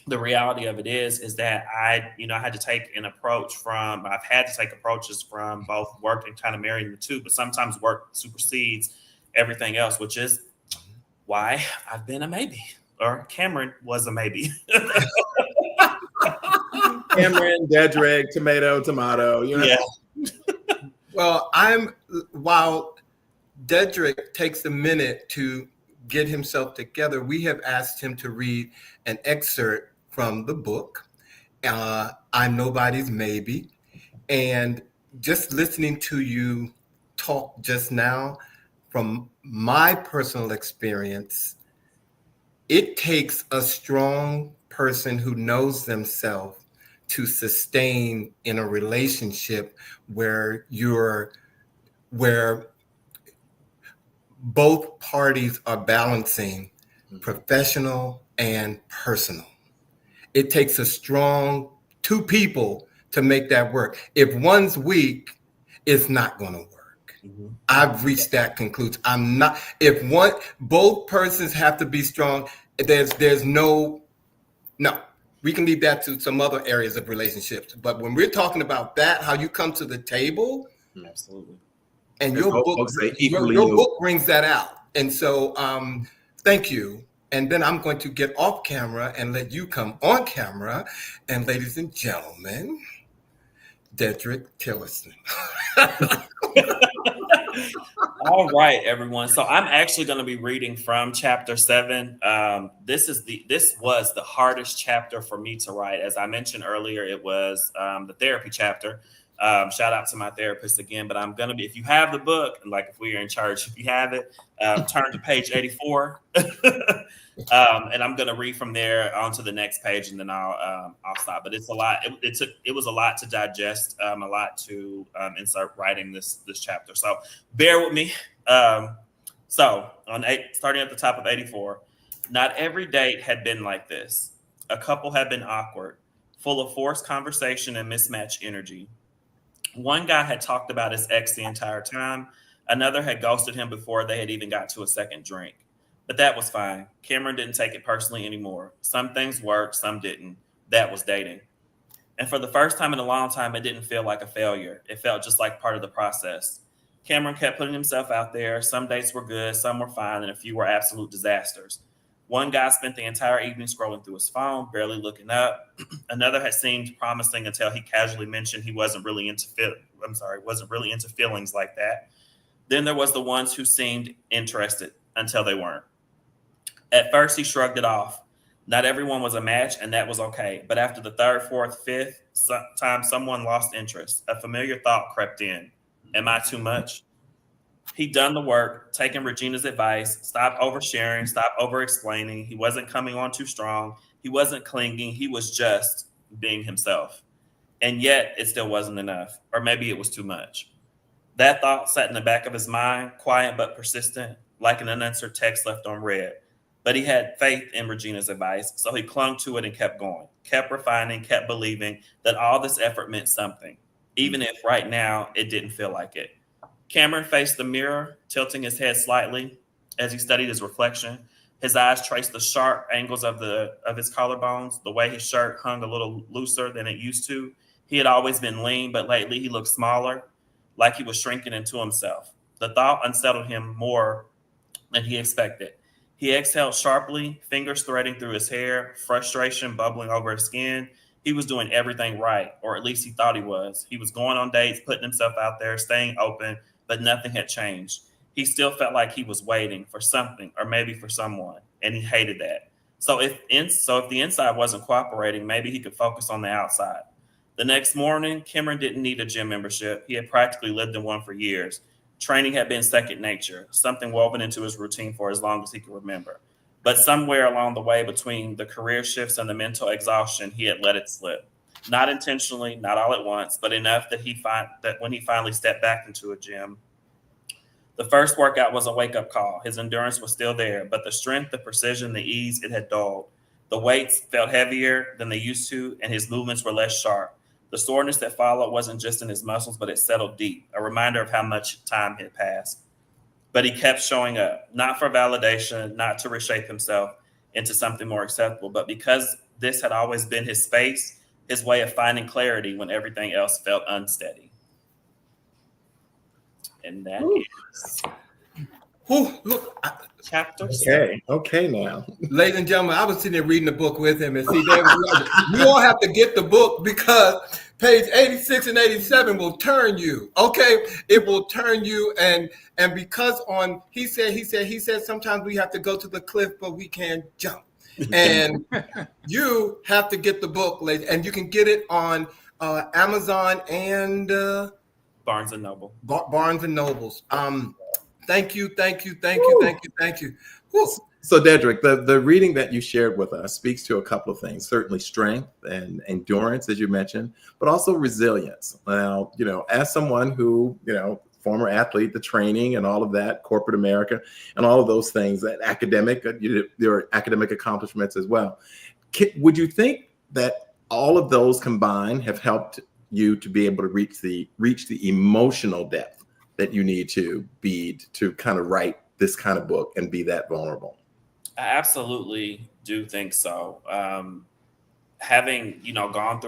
the reality of it is that I've had to take approaches from both work and kind of marrying the two, but sometimes work supersedes everything else, which is why I've been a maybe, or Cameron was a maybe. Cameron, Dedrick, tomato, Yeah. Well, while Dedrick takes a minute to get himself together, we have asked him to read an excerpt from the book, I'm Nobody's Maybe. And just listening to you talk just now, from my personal experience, it takes a strong person who knows themselves to sustain in a relationship where both parties are balancing professional and personal. It takes a strong two people to make that work. If one's weak, it's not going to work. I've reached that conclusion. Both persons have to be strong. There's no, we can leave that to some other areas of relationships. But when we're talking about that, how you come to the table, absolutely. And your book brings that out. And so thank you. And then I'm going to get off camera and let you come on camera. And ladies and gentlemen, Dedrick Tillerson. All right, everyone. So I'm actually going to be reading from chapter 7. This was the hardest chapter for me to write. As I mentioned earlier, it was the therapy chapter. Shout out to my therapist again, but I'm going to be, if you have the book, like if we are in church, if you have it, turn to page 84. And I'm going to read from there onto the next page, and then I'll stop. But it's a lot. It was a lot to digest, a lot to insert writing this chapter. So bear with me. Starting at the top of 84, not every date had been like this. A couple had been awkward, full of forced conversation and mismatched energy. One guy had talked about his ex the entire time. Another had ghosted him before they had even got to a second drink. But that was fine. Cameron didn't take it personally anymore. Some things worked, some didn't. That was dating. And for the first time in a long time, it didn't feel like a failure. It felt just like part of the process. Cameron kept putting himself out there. Some dates were good, some were fine, and a few were absolute disasters. One guy spent the entire evening scrolling through his phone, barely looking up. Another had seemed promising until he casually mentioned he wasn't really into feelings like that. Then there was the ones who seemed interested until they weren't. At first, he shrugged it off. Not everyone was a match, and that was okay. But after the third, fourth, fifth time someone lost interest, a familiar thought crept in. Am I too much? He'd done the work, taken Regina's advice, stopped oversharing, stopped over-explaining. He wasn't coming on too strong. He wasn't clinging. He was just being himself. And yet, it still wasn't enough. Or maybe it was too much. That thought sat in the back of his mind, quiet but persistent, like an unanswered text left unread. But he had faith in Regina's advice, so he clung to it and kept going, kept refining, kept believing that all this effort meant something, even if right now it didn't feel like it. Cameron faced the mirror, tilting his head slightly as he studied his reflection. His eyes traced the sharp angles of his collarbones, the way his shirt hung a little looser than it used to. He had always been lean, but lately he looked smaller, like he was shrinking into himself. The thought unsettled him more than he expected. He exhaled sharply, fingers threading through his hair, frustration bubbling over his skin. He was doing everything right, or at least he thought he was. He was going on dates, putting himself out there, staying open, but nothing had changed. He still felt like he was waiting for something or maybe for someone, and he hated that. So if the inside wasn't cooperating, maybe he could focus on the outside. The next morning, Cameron didn't need a gym membership. He had practically lived in one for years. Training had been second nature, something woven into his routine for as long as he could remember. But somewhere along the way between the career shifts and the mental exhaustion, he had let it slip. Not intentionally, not all at once, but enough that when he finally stepped back into a gym, the first workout was a wake-up call. His endurance was still there, but the strength, the precision, the ease, it had dulled. The weights felt heavier than they used to, and his movements were less sharp. The soreness that followed wasn't just in his muscles, but it settled deep, a reminder of how much time had passed. But he kept showing up, not for validation, not to reshape himself into something more acceptable, but because this had always been his space, his way of finding clarity when everything else felt unsteady. And that is chapter 7. Okay now. Ladies and gentlemen, I was sitting there reading the book with him, and see, you all have to get the book because page 86 and 87 will turn you. Okay, it will turn you, and because he said sometimes we have to go to the cliff, but we can't jump. And you have to get the book, ladies, and you can get it on Amazon and Barnes and Noble. Barnes and Nobles. Thank you. Woo. So, Dedrick, the reading that you shared with us speaks to a couple of things, certainly strength and endurance, as you mentioned, but also resilience. Now, as someone who, former athlete, the training and all of that, corporate America, and all of those things, that there are academic accomplishments as well. Would you think that all of those combined have helped you to be able to reach the emotional depth that you need to be to kind of write this kind of book and be that vulnerable? I absolutely do think so. Having, gone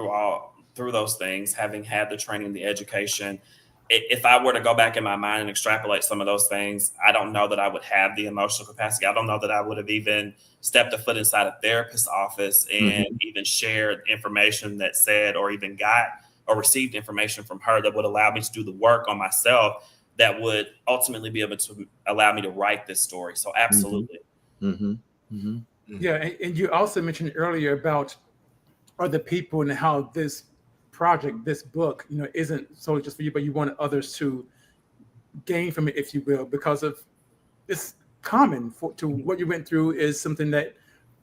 through those things, having had the training, the education, if I were to go back in my mind and extrapolate some of those things, I don't know that I would have the emotional capacity. I don't know that I would have even stepped a foot inside a therapist's office and even shared information that said, or even got or received information from her that would allow me to do the work on myself that would ultimately be able to allow me to write this story. So absolutely. Yeah. And you also mentioned earlier about other people and how this project, this book, isn't solely just for you, but you want others to gain from it, if you will, because of it's common to what you went through is something that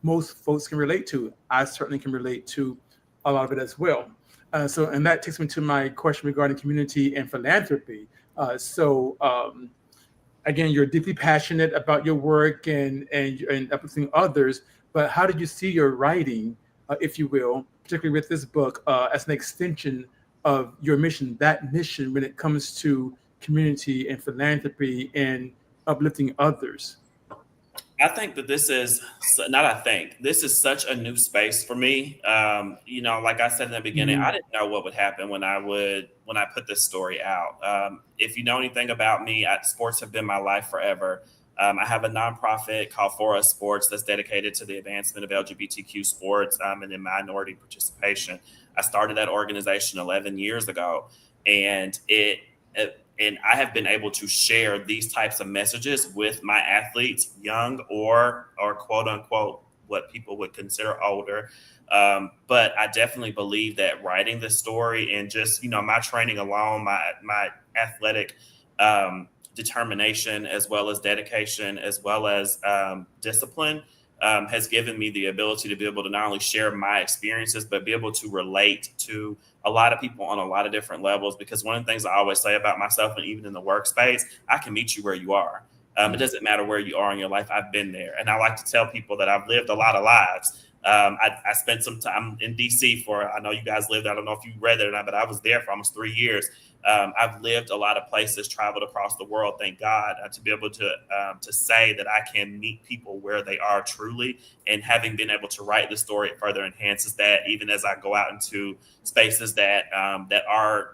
most folks can relate to. I certainly can relate to a lot of it as well. And that takes me to my question regarding community and philanthropy. Again, you're deeply passionate about your work and uplifting others, but how did you see your writing, if you will, particularly with this book, as an extension of your mission, that mission when it comes to community and philanthropy and uplifting others? I think that this is such a new space for me. Like I said in the beginning, I didn't know what would happen when I put this story out. If you know anything about me, sports have been my life forever. I have a nonprofit called Fullest Sports that's dedicated to the advancement of LGBTQ sports and in minority participation. I started that organization 11 years ago, and I have been able to share these types of messages with my athletes, young or quote unquote what people would consider older. But I definitely believe that writing this story and just, my training alone, my athletic determination, as well as dedication, as well as discipline, has given me the ability to be able to not only share my experiences, but be able to relate to a lot of people on a lot of different levels. Because one of the things I always say about myself, and even in the workspace, I can meet you where you are. It doesn't matter where you are in your life. I've been there. And I like to tell people that I've lived a lot of lives. I spent some time in DC I know you guys lived, I don't know if you read it or not, but I was there for almost 3 years. I've lived a lot of places, traveled across the world, thank God, to be able to say that I can meet people where they are truly. And having been able to write the story, it further enhances that, even as I go out into spaces that are,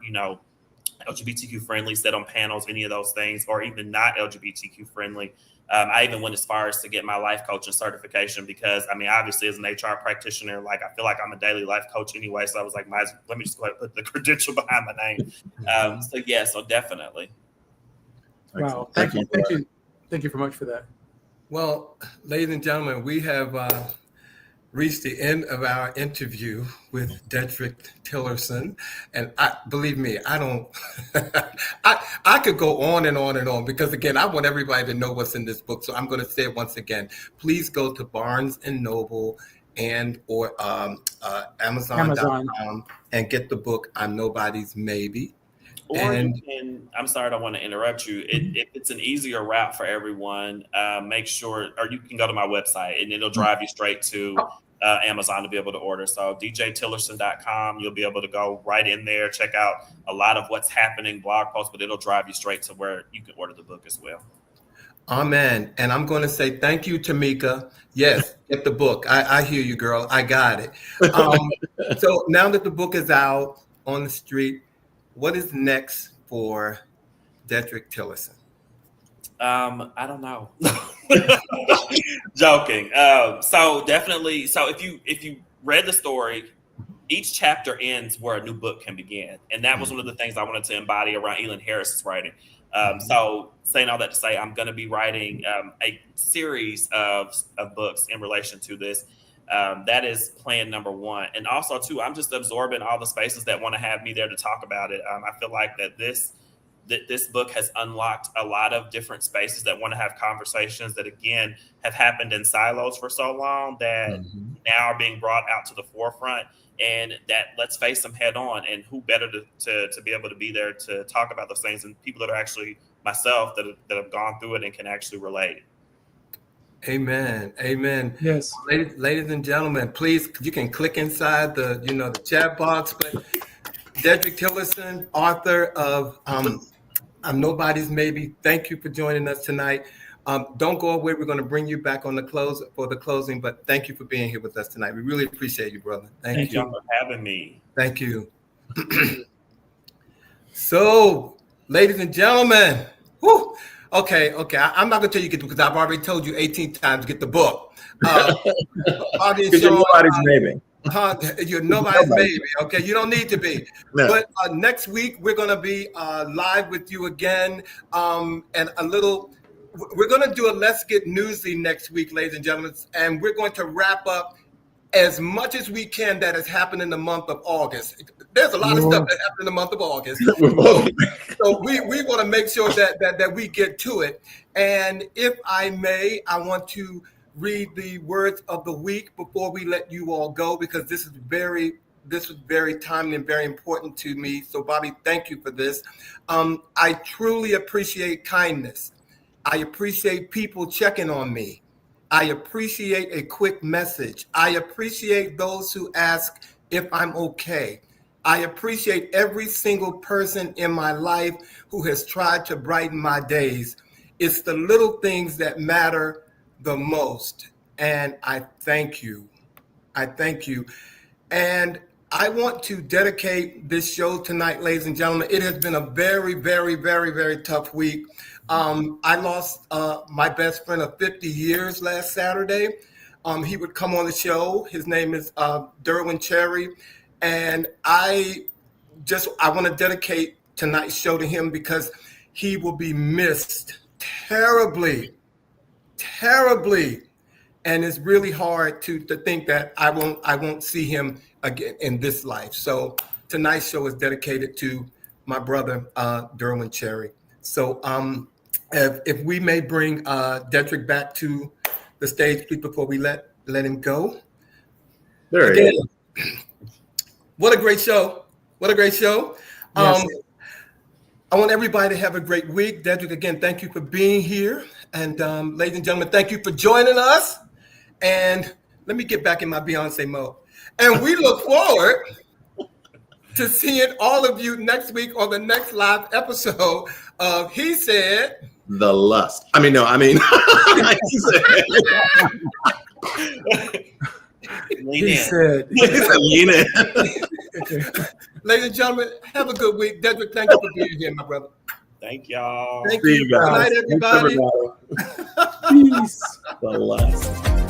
LGBTQ friendly, sit on panels, any of those things, or even not LGBTQ friendly. I even went as far as to get my life coaching certification because, obviously as an HR practitioner, I feel like I'm a daily life coach anyway. So I was like, let me just go ahead and put the credential behind my name. So definitely. Wow. Thank you. Thank you very much for that. Well, ladies and gentlemen, we have reached the end of our interview with Dedrick Tillerson. And believe me, I don't, I could go on and on and on because, again, I want everybody to know what's in this book. So I'm going to say it once again. Please go to Barnes & Noble or Amazon.com and get the book, I'm Nobody's Maybe. Or you can, I'm sorry, I don't want to interrupt you. If it's an easier route for everyone, make sure, or you can go to my website and it'll drive you straight to Amazon to be able to order. So djtillerson.com, you'll be able to go right in there, check out a lot of what's happening, blog posts, but it'll drive you straight to where you can order the book as well. Amen. And I'm going to say thank you, Tamika. Yes, get the book. I hear you, girl. I got it. So now that the book is out on the street, what is next for Dedrick Tillerson? I don't know. Joking. So definitely. So if you read the story, each chapter ends where a new book can begin, and that was one of the things I wanted to embody around Elin Harris's writing. So saying all that to say, I'm going to be writing a series of books in relation to this. That is plan number one. And also, too, I'm just absorbing all the spaces that want to have me there to talk about it. I feel like that this book has unlocked a lot of different spaces that want to have conversations that, again, have happened in silos for so long that now are being brought out to the forefront. And that let's face them head on. And who better to be able to be there to talk about those things, and people that are actually myself that have gone through it and can actually relate. Amen. Amen. Yes. Ladies and gentlemen, please, you can click inside the chat box. But Dedrick Tillerson, author of I'm Nobody's Maybe, thank you for joining us tonight. Don't go away. We're going to bring you back on the closing, but thank you for being here with us tonight. We really appreciate you, brother. Thank you for having me. Thank you. So, ladies and gentlemen, okay. I'm not going to tell you because I've already told you 18 times to get the book. Because you're nobody's maybe. You're nobody's maybe. Okay, you don't need to be. No. But next week we're going to be live with you again, and we're going to do a Let's Get Newsy next week, ladies and gentlemen, and we're going to wrap up as much as we can that has happened in the month of August. There's a lot of stuff that happened in the month of August. So we want to make sure that we get to it. And if I may, I want to read the words of the week before we let you all go, because this is very timely and very important to me. So Bobby, thank you for this. I truly appreciate kindness. I appreciate people checking on me. I appreciate a quick message. I appreciate those who ask if I'm okay. I appreciate every single person in my life who has tried to brighten my days. It's the little things that matter the most. And I thank you. And I want to dedicate this show tonight, ladies and gentlemen. It has been a very, very, very, very tough week. I lost my best friend of 50 years last Saturday. He would come on the show. His name is Derwin Cherry. And I want to dedicate tonight's show to him because he will be missed terribly, terribly. and it's really hard to think that I won't see him again in this life. So tonight's show is dedicated to my brother Derwin Cherry. So if we may bring Dedrick back to the stage, please, before we let him go. There Again, he is. What a great show! What a great show! Yes. I want everybody to have a great week. Dedrick, again, thank you for being here, and ladies and gentlemen, thank you for joining us. And let me get back in my Beyonce mode. And we look forward to seeing all of you next week on the next live episode of He Said The Lust. I mean, he He said, lean in. Ladies and gentlemen, have a good week. Dedrick, thank you for being here, my brother. Thank y'all. Thank See you. you guys. Good night, everybody. peace. The Lust.